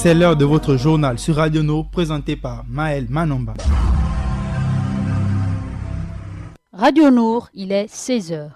C'est l'heure de votre journal sur Radio Nour présenté par Maël Manomba. Radio Nour, il est 16h.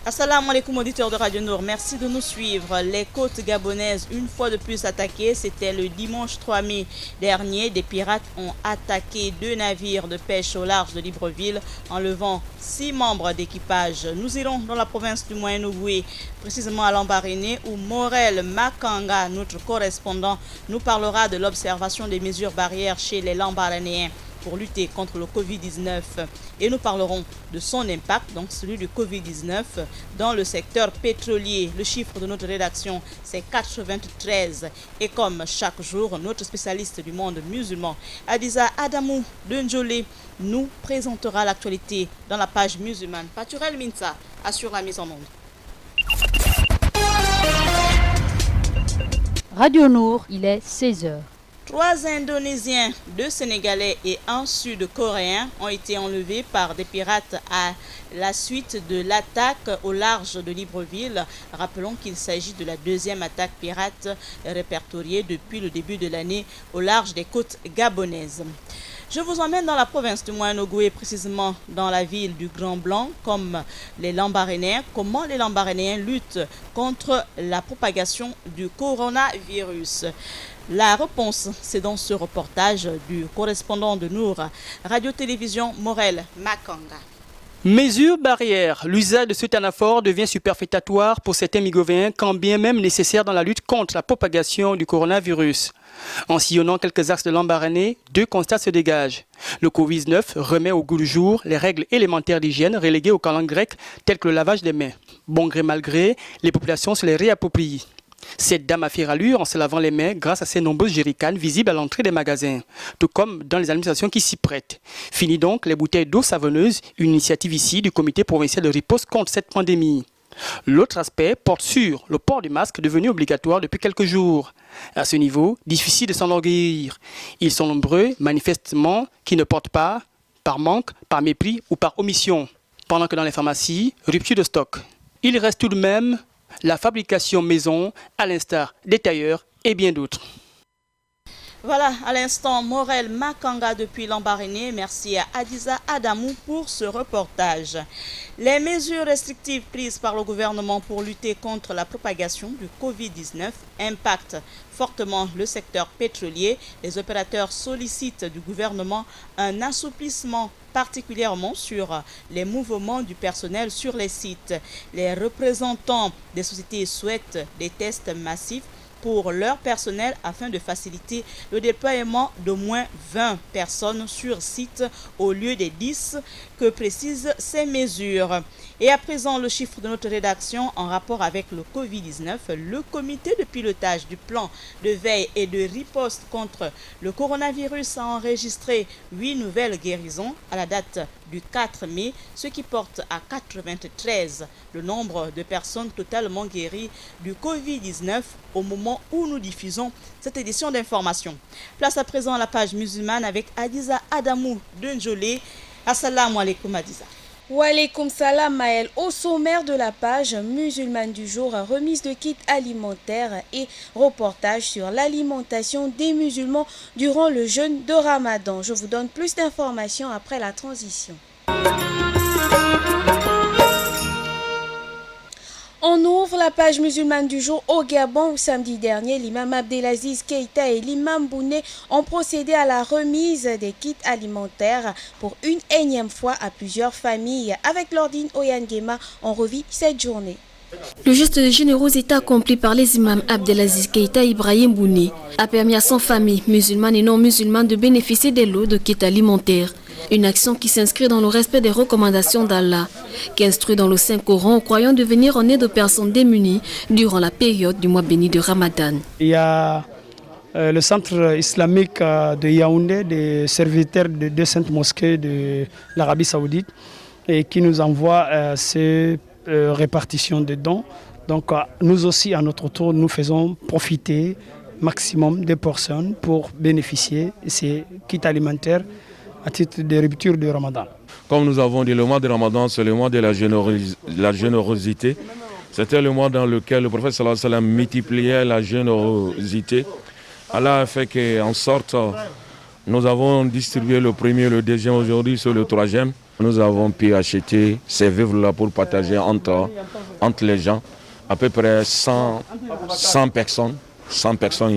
Assalamu alaikum auditeurs de Radio Nour, merci de nous suivre. Les côtes gabonaises, une fois de plus attaquées, c'était le dimanche 3 mai dernier. Des pirates ont attaqué 2 navires de pêche au large de Libreville, enlevant 6 membres d'équipage. Nous irons dans la province du Moyen-Ogooué, précisément à Lambaréné, où Morel Makanga, notre correspondant, nous parlera de l'observation des mesures barrières chez les Lambarénéens pour lutter contre le Covid-19 et nous parlerons de son impact, donc celui du Covid-19 dans le secteur pétrolier. Le chiffre de notre rédaction, c'est 93 et comme chaque jour, notre spécialiste du monde musulman, Adiza Adamou de Njolé, nous présentera l'actualité dans la page musulmane. Paturel Minsa assure la mise en onde. Radio Nour, il est 16h. 3 Indonésiens, 2 Sénégalais et 1 Sud-Coréen ont été enlevés par des pirates à la suite de l'attaque au large de Libreville. Rappelons qu'il s'agit de la 2e attaque pirate répertoriée depuis le début de l'année au large des côtes gabonaises. Je vous emmène dans la province du Moyen-Ogooué, précisément dans la ville du Grand Blanc, comme les Lambarénéens. Comment les Lambarénéens luttent contre la propagation du coronavirus? La réponse, c'est dans ce reportage du correspondant de Nour, Radio-Télévision Morel Makanga. Mesures barrières. L'usage de ce thanaphore devient superfétatoire pour certains migovéens, quand bien même nécessaire dans la lutte contre la propagation du coronavirus. En sillonnant quelques axes de Lambaréné, 2 constats se dégagent. Le Covid-19 remet au goût du jour les règles élémentaires d'hygiène reléguées au calendes grec, telles que le lavage des mains. Bon gré mal gré, les populations se les réapproprient. Cette dame a fait rallure en se lavant les mains grâce à ces nombreuses jerrycans visibles à l'entrée des magasins, tout comme dans les administrations qui s'y prêtent. Fini donc les bouteilles d'eau savonneuse, une initiative ici du comité provincial de riposte contre cette pandémie. L'autre aspect porte sur le port du masque devenu obligatoire depuis quelques jours. À ce niveau, difficile de s'enorgueillir. Ils sont nombreux, manifestement, qui ne portent pas, par manque, par mépris ou par omission. Pendant que dans les pharmacies, rupture de stock. Il reste tout de même la fabrication maison, à l'instar des tailleurs et bien d'autres. Voilà, à l'instant, Morel Makanga depuis Lambaréné. Merci à Adiza Adamou pour ce reportage. Les mesures restrictives prises par le gouvernement pour lutter contre la propagation du Covid-19 impactent fortement le secteur pétrolier. Les opérateurs sollicitent du gouvernement un assouplissement particulièrement sur les mouvements du personnel sur les sites. Les représentants des sociétés souhaitent des tests massifs pour leur personnel afin de faciliter le déploiement d'au moins 20 personnes sur site au lieu des 10 que précisent ces mesures. Et à présent, le chiffre de notre rédaction en rapport avec le Covid-19, le comité de pilotage du plan de veille et de riposte contre le coronavirus a enregistré 8 nouvelles guérisons à la date du 4 mai, ce qui porte à 93 le nombre de personnes totalement guéries du Covid-19 au moment où nous diffusons cette édition d'information. Place à présent à la page musulmane avec Adiza Adamou de Njolé. Assalamu alaikum Adiza. Wa alaikum salam Maël. Au sommaire de la page musulmane du jour, remise de kits alimentaires et reportage sur l'alimentation des musulmans durant le jeûne de Ramadan. Je vous donne plus d'informations après la transition. On ouvre la page musulmane du jour au Gabon où samedi dernier, l'imam Abdelaziz Keïta et l'imam Bouné ont procédé à la remise des kits alimentaires pour une énième fois à plusieurs familles. Avec Lordine Oyangema, on revit cette journée. Le geste de générosité accompli par les imams Abdelaziz Keïta et Ibrahim Bouné a permis à son famille, musulmane et non musulmane, de bénéficier des lots de kits alimentaires. Une action qui s'inscrit dans le respect des recommandations d'Allah, qui instruit dans le Saint-Coran aux croyants de venir en aide aux personnes démunies durant la période du mois béni de Ramadan. Il y a le centre islamique de Yaoundé, des serviteurs de 2 saintes mosquées de l'Arabie Saoudite, et qui nous envoie ces répartitions de dons. Donc nous aussi, à notre tour, nous faisons profiter maximum des personnes pour bénéficier de ces kits alimentaires à titre de rupture de Ramadan. Comme nous avons dit, le mois de Ramadan, c'est le mois de la générosité. C'était le mois dans lequel le prophète sallallahu alayhi wa sallam multipliait la générosité. Allah a fait qu'en sorte, nous avons distribué le premier, le deuxième, aujourd'hui c'est le troisième. Nous avons pu acheter ces vivres-là pour partager entre les gens. À peu près 100 personnes,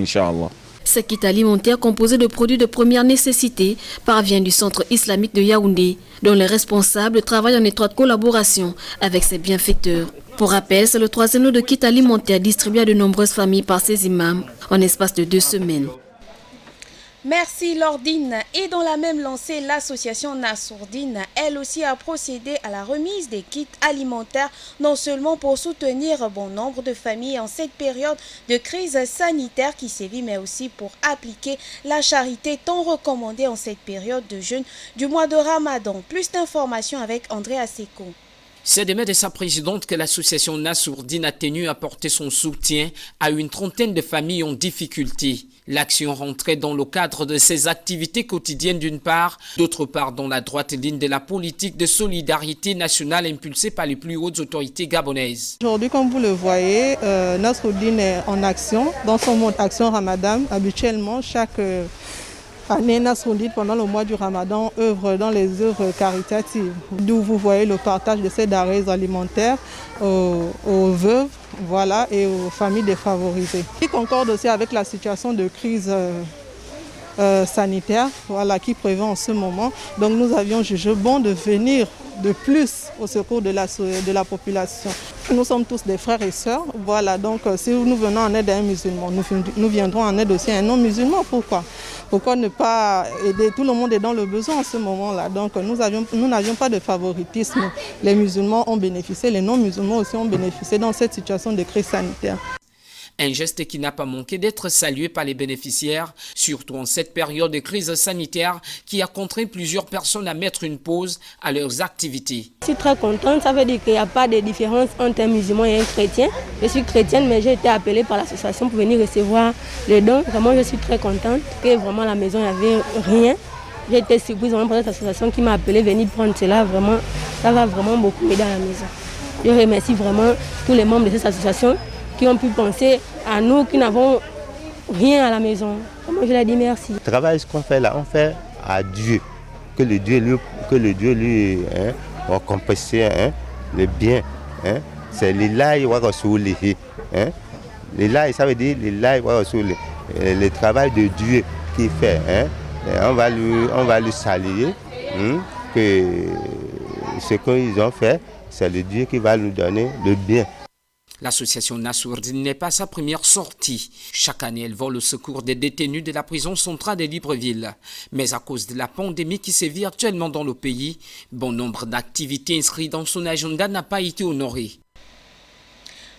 Inch'Allah. Ce kit alimentaire composé de produits de première nécessité parvient du centre islamique de Yaoundé, dont les responsables travaillent en étroite collaboration avec ses bienfaiteurs. Pour rappel, c'est le troisième lot de kit alimentaire distribué à de nombreuses familles par ces imams en espace de 2 semaines. Merci Lordine. Et dans la même lancée, l'association Nassourdine, elle aussi a procédé à la remise des kits alimentaires, non seulement pour soutenir bon nombre de familles en cette période de crise sanitaire qui sévit, mais aussi pour appliquer la charité tant recommandée en cette période de jeûne du mois de Ramadan. Plus d'informations avec André Aseko. C'est des mains de sa présidente que l'association Nassourdine a tenu à apporter son soutien à une trentaine de familles en difficulté. L'action rentrait dans le cadre de ses activités quotidiennes d'une part, d'autre part dans la droite ligne de la politique de solidarité nationale impulsée par les plus hautes autorités gabonaises. Aujourd'hui, comme vous le voyez, Nassourdine est en action dans son mode Action Ramadan. Habituellement, chaque année, Nassourdine, pendant le mois du Ramadan, œuvre dans les œuvres caritatives, d'où vous voyez le partage de ces denrées alimentaires aux veuves, voilà, et aux familles défavorisées. Qui concorde aussi avec la situation de crise sanitaire, voilà, qui prévaut en ce moment. Donc nous avions jugé bon de venir de plus au secours de la population. Nous sommes tous des frères et sœurs, voilà, donc si nous venons en aide à un musulman, nous viendrons en aide aussi à un non-musulman. Pourquoi ne pas aider? Tout le monde est dans le besoin en ce moment-là. Donc nous n'avions pas de favoritisme. Les musulmans ont bénéficié, les non-musulmans aussi ont bénéficié dans cette situation de crise sanitaire. Un geste qui n'a pas manqué d'être salué par les bénéficiaires, surtout en cette période de crise sanitaire qui a contraint plusieurs personnes à mettre une pause à leurs activités. Je suis très contente, ça veut dire qu'il n'y a pas de différence entre un musulman et un chrétien. Je suis chrétienne, mais j'ai été appelée par l'association pour venir recevoir les dons. Vraiment, je suis très contente que vraiment à la maison, il n'y avait rien. J'ai été surprise vraiment par cette association qui m'a appelée venir prendre cela. Vraiment, ça va vraiment beaucoup m'aider à la maison. Je remercie vraiment tous les membres de cette association qui ont pu penser à nous qui n'avons rien à la maison. Moi, je leur dis merci. Le travail qu'on fait là, on fait à Dieu. Que le Dieu lui récompense le bien. C'est l'Ilahi wa Rasulihi. L'Ilahi, ça veut dire l'Ilahi wa Rasulihi. Le travail de Dieu qu'il fait. On va lui saluer que ce qu'ils ont fait, c'est le Dieu qui va nous donner le bien. L'association Nassourdine n'est pas sa première sortie. Chaque année, elle vole au secours des détenus de la prison centrale de Libreville. Mais à cause de la pandémie qui sévit actuellement dans le pays, bon nombre d'activités inscrites dans son agenda n'a pas été honoré.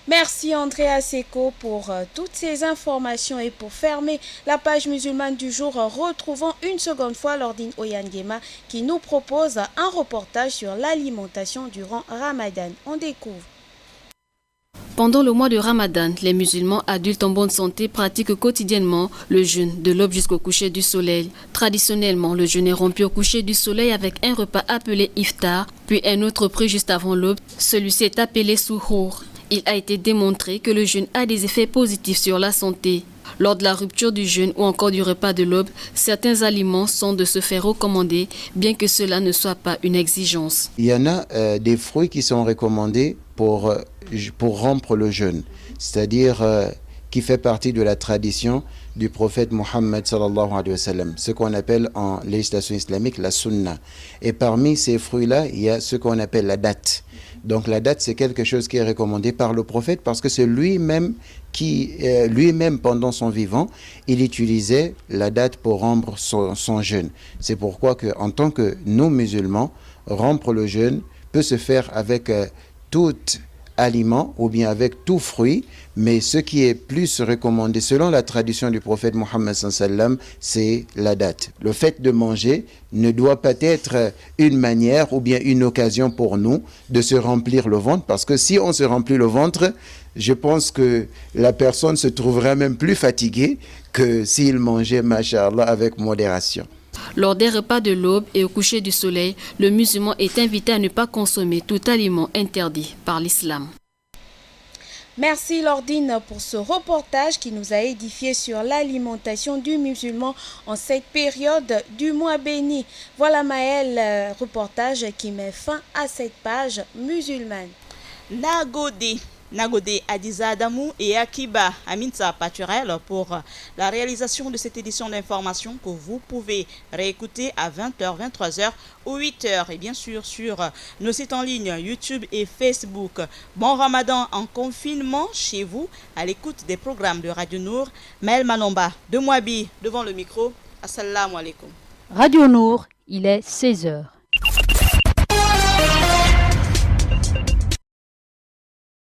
Merci André Aseko pour toutes ces informations et pour fermer la page musulmane du jour, retrouvons une seconde fois Lordine Oyangema qui nous propose un reportage sur l'alimentation durant Ramadan. On découvre. Pendant le mois de Ramadan, les musulmans adultes en bonne santé pratiquent quotidiennement le jeûne de l'aube jusqu'au coucher du soleil. Traditionnellement, le jeûne est rompu au coucher du soleil avec un repas appelé iftar, puis un autre pris juste avant l'aube. Celui-ci est appelé suhour. Il a été démontré que le jeûne a des effets positifs sur la santé. Lors de la rupture du jeûne ou encore du repas de l'aube, certains aliments sont de se faire recommander, bien que cela ne soit pas une exigence. Il y en a des fruits qui sont recommandés pour rompre le jeûne, c'est-à-dire qui fait partie de la tradition du prophète Mohammed sallallahu alayhi wa sallam, ce qu'on appelle en législation islamique la sunna. Et parmi ces fruits-là, il y a ce qu'on appelle la date. Donc la date, c'est quelque chose qui est recommandé par le prophète parce que c'est lui-même qui, pendant son vivant, il utilisait la date pour rompre son jeûne. C'est pourquoi en tant que nous musulmans, rompre le jeûne peut se faire avec tout aliment ou bien avec tout fruit, mais ce qui est plus recommandé selon la tradition du prophète Mohammed sallam, c'est la date. Le fait de manger ne doit pas être une manière ou bien une occasion pour nous de se remplir le ventre, parce que si on se remplit le ventre, je pense que la personne se trouverait même plus fatiguée que s'il mangeait, masha'Allah, avec modération. Lors des repas de l'aube et au coucher du soleil, le musulman est invité à ne pas consommer tout aliment interdit par l'islam. Merci Lordine pour ce reportage qui nous a édifié sur l'alimentation du musulman en cette période du mois béni. Voilà Maël, reportage qui met fin à cette page musulmane. Nagode Adiza Adamou et Akiba Aminta Paturel pour la réalisation de cette édition d'information que vous pouvez réécouter à 20h, 23h ou 8h et bien sûr sur nos sites en ligne YouTube et Facebook. Bon Ramadan en confinement chez vous à l'écoute des programmes de Radio Nour. Maël Manomba de Mouabi devant le micro. Assalamu alaikum. Radio Nour, il est 16h.